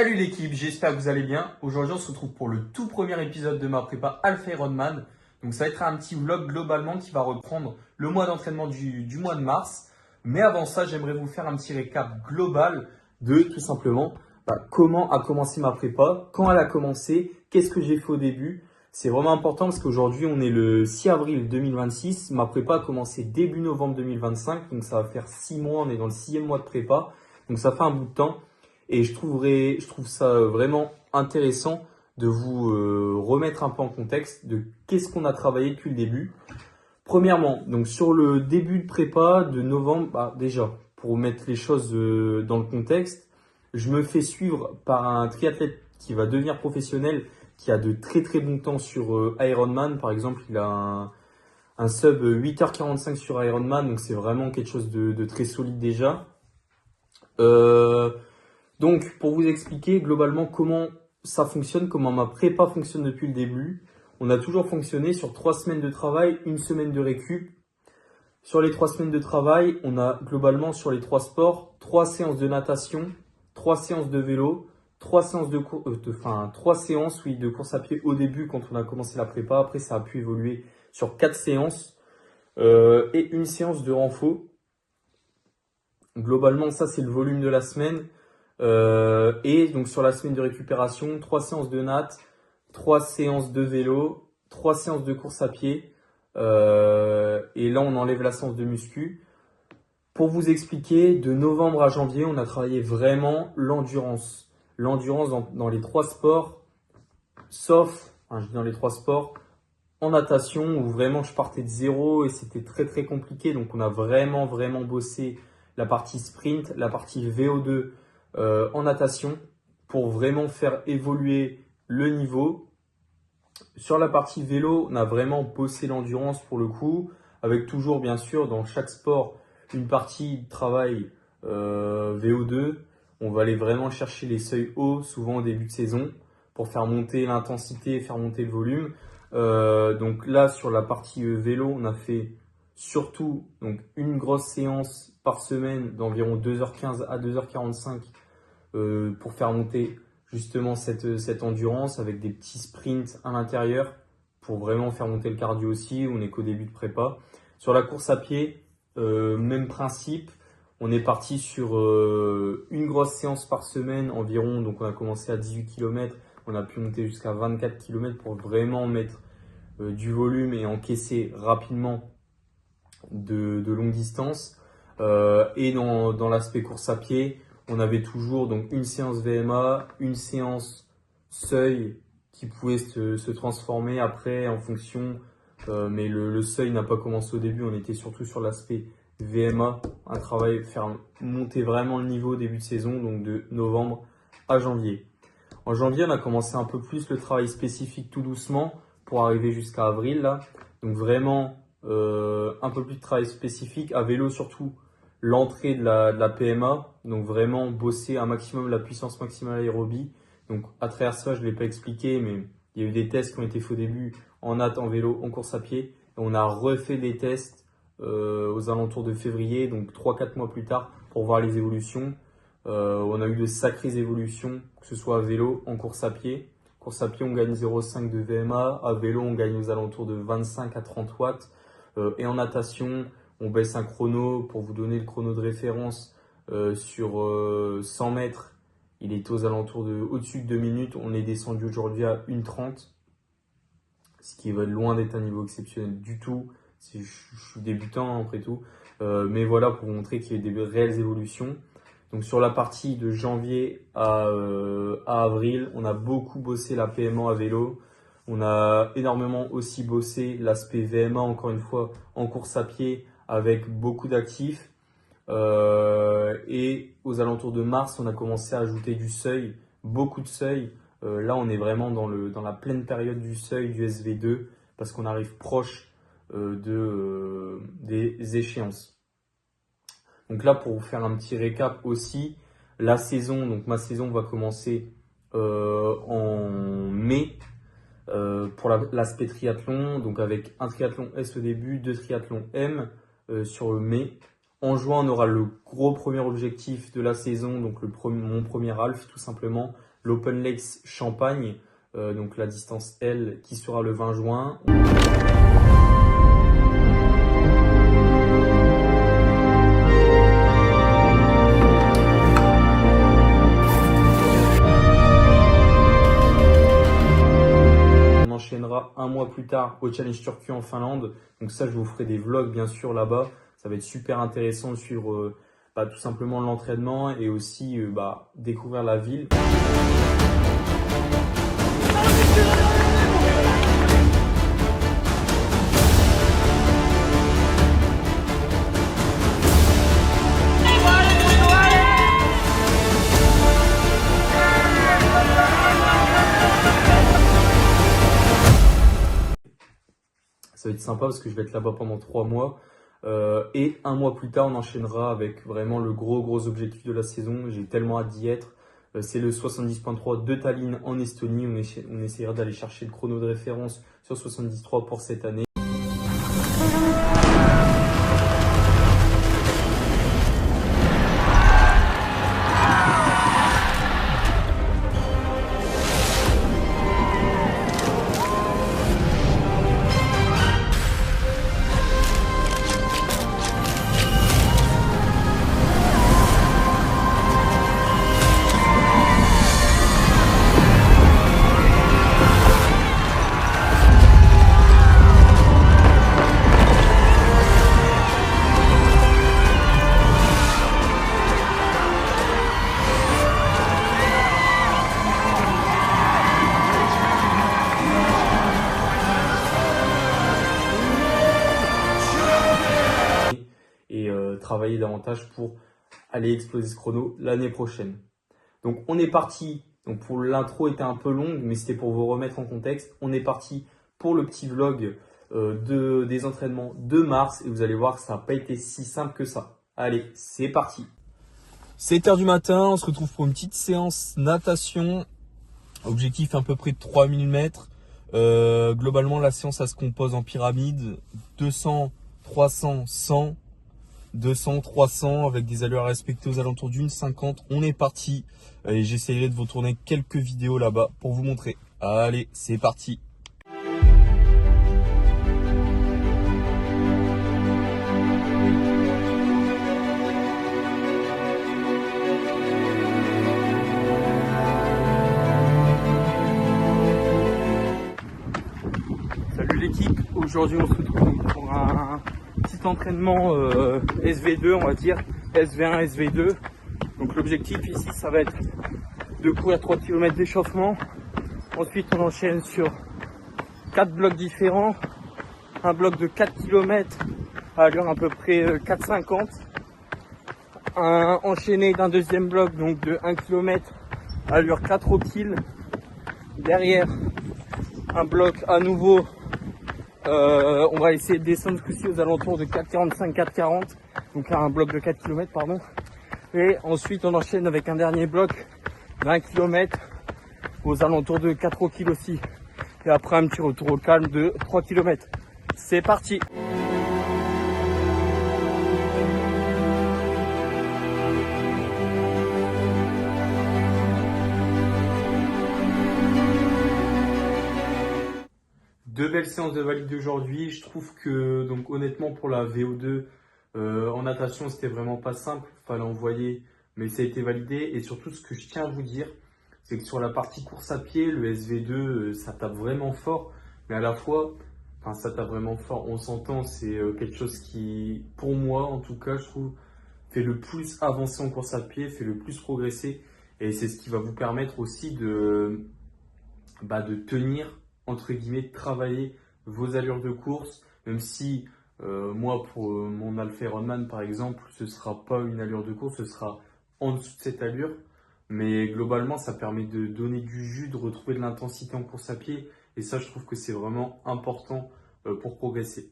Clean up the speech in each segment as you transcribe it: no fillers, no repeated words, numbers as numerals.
Salut l'équipe, j'espère que vous allez bien. Aujourd'hui, on se retrouve pour le tout premier épisode de ma prépa Alpha Ironman. Donc ça va être un petit vlog globalement qui va reprendre le mois d'entraînement du mois de mars. Mais avant ça, j'aimerais vous faire un petit récap global de tout simplement comment a commencé ma prépa, quand elle a commencé, qu'est-ce que j'ai fait au début. C'est vraiment important parce qu'aujourd'hui, on est le 6 avril 2026. Ma prépa a commencé début novembre 2025. Donc ça va faire 6 mois, on est dans le 6e mois de prépa. Donc ça fait un bout de temps. Et je trouve ça vraiment intéressant de vous remettre un peu en contexte de qu'est-ce qu'on a travaillé depuis le début. Premièrement, donc sur le début de prépa de novembre, déjà, pour mettre les choses dans le contexte, je me fais suivre par un triathlète qui va devenir professionnel, qui a de très très bons temps sur Ironman. Par exemple, il a un sub 8h45 sur Ironman, donc c'est vraiment quelque chose de très solide déjà. Donc, pour vous expliquer globalement comment ça fonctionne, comment ma prépa fonctionne depuis le début, on a toujours fonctionné sur 3 semaines de travail, 1 semaine de récup. Sur les 3 semaines de travail, on a globalement sur les 3 sports, 3 séances de natation, 3 séances de vélo, 3 séances de course à pied au début quand on a commencé la prépa. Après, ça a pu évoluer sur 4 séances et 1 séance de renfo. Globalement, ça c'est le volume de la semaine. Et donc sur la semaine de récupération, 3 séances de natte, 3 séances de vélo, 3 séances de course à pied. Et là, on enlève la séance de muscu. Pour vous expliquer, de novembre à janvier, on a travaillé vraiment l'endurance. L'endurance dans les 3 sports, je dis dans les 3 sports, en natation où vraiment je partais de zéro et c'était très très compliqué. Donc on a vraiment bossé la partie sprint, la partie VO2 en natation pour vraiment faire évoluer le niveau. Sur la partie vélo, on a vraiment bossé l'endurance pour le coup, avec toujours bien sûr dans chaque sport une partie de travail VO2. On va aller vraiment chercher les seuils hauts, souvent au début de saison, pour faire monter l'intensité et faire monter le volume. Donc là, sur la partie vélo, on a fait surtout donc, une grosse séance par semaine d'environ 2h15 à 2h45 pour faire monter justement cette endurance avec des petits sprints à l'intérieur pour vraiment faire monter le cardio aussi. On n'est qu'au début de prépa. Sur la course à pied, même principe. On est parti sur une grosse séance par semaine environ. Donc on a commencé à 18 km. On a pu monter jusqu'à 24 km pour vraiment mettre du volume et encaisser rapidement de longues distances. Et dans l'aspect course à pied, on avait toujours donc une séance VMA, une séance seuil qui pouvait se transformer après en fonction, mais le seuil n'a pas commencé au début, on était surtout sur l'aspect VMA, un travail, faire monter vraiment le niveau au début de saison, donc de novembre à janvier. En janvier, on a commencé un peu plus le travail spécifique tout doucement pour arriver jusqu'à avril là. Donc vraiment un peu plus de travail spécifique, à vélo surtout l'entrée de la PMA, donc vraiment bosser un maximum la puissance maximale aérobie. Donc à travers ça, je ne l'ai pas expliqué, mais il y a eu des tests qui ont été faits au début en natte, en vélo, en course à pied. Et on a refait des tests aux alentours de février, donc 3-4 mois plus tard, pour voir les évolutions. On a eu de sacrées évolutions, que ce soit à vélo, en course à pied. Course à pied, on gagne 0,5 de VMA. À vélo, on gagne aux alentours de 25 à 30 watts. Et en natation, on baisse un chrono. Pour vous donner le chrono de référence, sur 100 mètres, il est aux alentours de au-dessus de 2 minutes. On est descendu aujourd'hui à 1,30, ce qui va loin d'être un niveau exceptionnel du tout. Je suis débutant après tout. Mais voilà, pour vous montrer qu'il y a des réelles évolutions. Donc sur la partie de janvier à avril, on a beaucoup bossé la PMA à vélo. On a énormément aussi bossé l'aspect VMA, encore une fois, en course à pied avec beaucoup d'actifs. Et aux alentours de mars, on a commencé à ajouter du seuil, beaucoup de seuil. Là, on est vraiment dans la pleine période du seuil du SV2 parce qu'on arrive proche des échéances. Donc là, pour vous faire un petit récap aussi, la saison, donc ma saison va commencer en mai pour l'aspect triathlon, donc avec un triathlon S au début, 2 triathlons M sur le mai. En juin, on aura le gros premier objectif de la saison, donc mon premier half tout simplement, l'Open Lakes Champagne, donc la distance L qui sera le 20 juin. On enchaînera un mois plus tard au Challenge Turku en Finlande. Donc ça, je vous ferai des vlogs bien sûr là-bas. Ça va être super intéressant de suivre tout simplement l'entraînement et aussi découvrir la ville. Ça va être sympa parce que je vais être là-bas pendant 3 mois. Et un mois plus tard, on enchaînera avec vraiment le gros objectif de la saison. J'ai tellement hâte d'y être. C'est le 70.3 de Tallinn en Estonie. On essaiera d'aller chercher le chrono de référence sur 73 pour cette année. Travailler davantage pour aller exploser ce chrono l'année prochaine. Donc on est parti, donc pour l'intro était un peu longue, mais c'était pour vous remettre en contexte. On est parti pour le petit vlog des entraînements de mars et vous allez voir que ça n'a pas été si simple que ça. Allez, c'est parti. 7h du matin, on se retrouve pour une petite séance natation. Objectif à peu près de 3000 mètres. Globalement, la séance, ça se compose en pyramide. 200, 300, 100. 200, 300 avec des allures à respecter aux alentours d'une 50. On est parti et j'essaierai de vous tourner quelques vidéos là-bas pour vous montrer. Allez, c'est parti. Salut l'équipe, aujourd'hui on se retrouve pour un petit entraînement SV2, on va dire SV1, SV2. Donc l'objectif ici, ça va être de courir 3 km d'échauffement. Ensuite, on enchaîne sur 4 blocs différents. Un bloc de 4 km à allure à peu près 4,50. Enchaîné d'un deuxième bloc donc de 1 km à allure 4 au kill. Derrière, un bloc à nouveau. On va essayer de descendre ce coup-ci aux alentours de 4,45, 4,40. Donc là, un bloc de 4 km, pardon. Et ensuite, on enchaîne avec un dernier bloc d'1 km aux alentours de 4 au kill aussi. Et après, un petit retour au calme de 3 km. C'est parti! Deux belles séances de valide aujourd'hui. Je trouve que, donc honnêtement, pour la VO2 en natation, c'était vraiment pas simple. Fallait envoyer, mais ça a été validé. Et surtout, ce que je tiens à vous dire, c'est que sur la partie course à pied, le SV2, ça tape vraiment fort. Mais à la fois, ça tape vraiment fort. On s'entend, c'est quelque chose qui, pour moi, en tout cas, je trouve, fait le plus avancer en course à pied, fait le plus progresser. Et c'est ce qui va vous permettre aussi de tenir, entre guillemets, de travailler vos allures de course, même si moi pour mon Alpha Ironman par exemple, ce sera pas une allure de course, ce sera en dessous de cette allure, mais globalement ça permet de donner du jus, de retrouver de l'intensité en course à pied, et ça je trouve que c'est vraiment important pour progresser.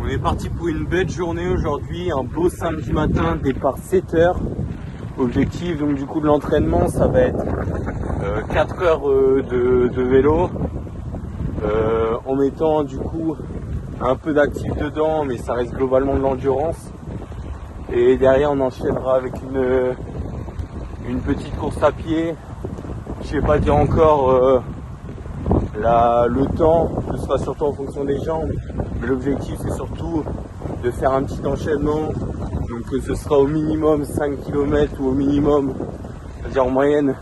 On est parti pour une belle journée aujourd'hui, un beau samedi matin, départ 7h. Objectif donc du coup de l'entraînement, ça va être 4 heures de vélo en mettant du coup un peu d'actif dedans, mais ça reste globalement de l'endurance. Et derrière on enchaînera avec une petite course à pied je vais pas dire encore le temps, ce sera surtout en fonction des jambes, mais l'objectif c'est surtout de faire un petit enchaînement, donc ce sera au minimum 5 km ou au minimum, c'est-à-dire en moyenne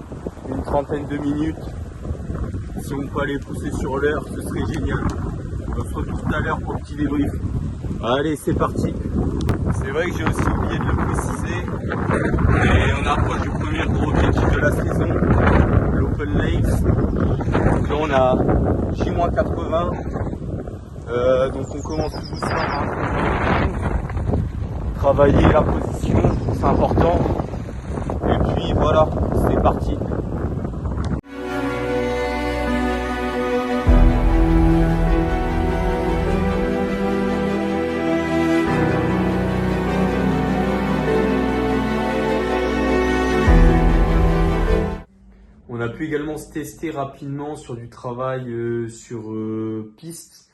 une trentaine de minutes. Si on peut aller pousser sur l'heure, ce serait génial. On se retrouve tout à l'heure pour le petit débrief. Allez, c'est parti. C'est vrai que j'ai aussi oublié de le préciser, mais on approche du premier gros objectif de la saison, l'Open Lakes. Donc là on a J-80, donc on commence tout doucement à travailler la position, c'est important. Et puis voilà, c'est parti. On a pu également se tester rapidement sur du travail sur piste.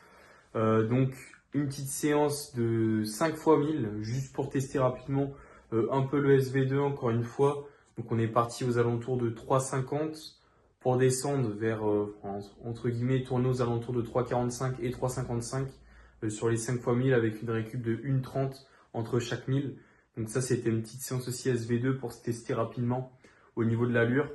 Donc une petite séance de 5 fois 1000 juste pour tester rapidement un peu le SV2 encore une fois. Donc on est parti aux alentours de 3,50 pour descendre vers entre guillemets tourner aux alentours de 3,45 et 3,55 sur les 5 fois 1000 avec une récup de 1,30 entre chaque 1000. Donc ça c'était une petite séance aussi SV2 pour se tester rapidement au niveau de l'allure.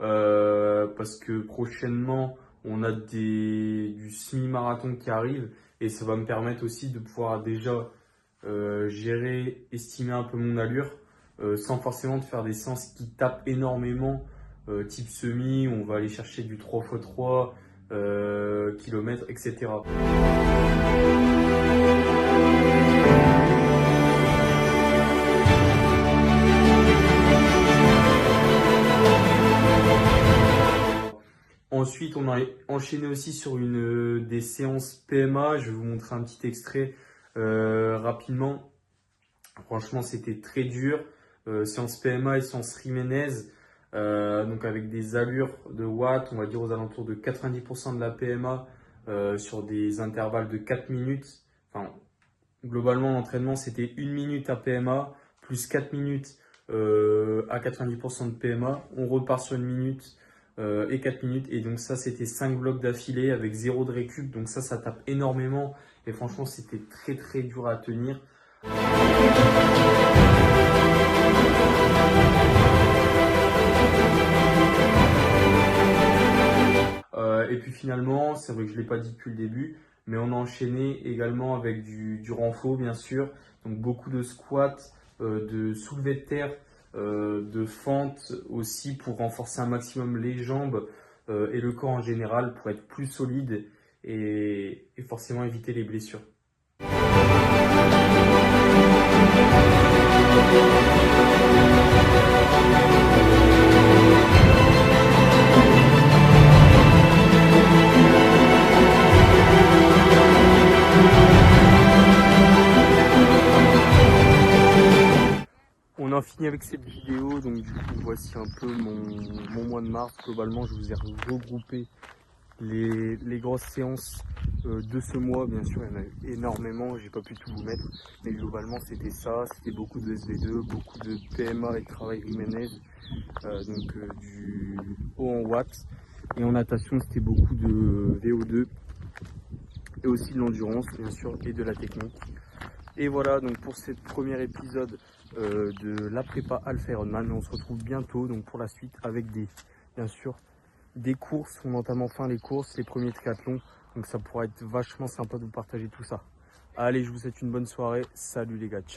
Parce que prochainement on a du semi-marathon qui arrive et ça va me permettre aussi de pouvoir déjà gérer, estimer un peu mon allure sans forcément de faire des séances qui tapent énormément type semi où on va aller chercher du 3x3 km, etc. Ensuite, on a enchaîné aussi sur des séances PMA. Je vais vous montrer un petit extrait rapidement. Franchement, c'était très dur. Séance PMA et séance Jiménez. Donc avec des allures de watts, on va dire aux alentours de 90% de la PMA sur des intervalles de 4 minutes. Enfin, globalement, l'entraînement, c'était 1 minute à PMA plus 4 minutes à 90% de PMA. On repart sur 1 minute et 4 minutes. Et donc ça, c'était 5 blocs d'affilée avec 0 de récup. Donc ça tape énormément. Et franchement, c'était très très dur à tenir. Et puis finalement, c'est vrai que je ne l'ai pas dit depuis le début, mais on a enchaîné également avec du renfort, bien sûr. Donc beaucoup de squats, de soulevés de terre, de fente aussi pour renforcer un maximum les jambes et le corps en général pour être plus solide et forcément éviter les blessures. On a fini avec cette vidéo, donc du coup voici un peu mon mois de mars. Globalement, je vous ai regroupé les grosses séances de ce mois. Bien sûr, il y en a énormément, j'ai pas pu tout vous mettre, mais globalement c'était ça, c'était beaucoup de SV2, beaucoup de PMA et de travail Jiménez, donc du haut en watts, et en natation c'était beaucoup de VO2 et aussi de l'endurance bien sûr et de la technique. Et voilà donc pour ce premier épisode de la prépa Alpha Ironman. On se retrouve bientôt donc pour la suite avec bien sûr des courses. On entame enfin les courses, les premiers triathlons, donc ça pourra être vachement sympa de vous partager tout ça. Allez, je vous souhaite une bonne soirée, salut les gars, ciao.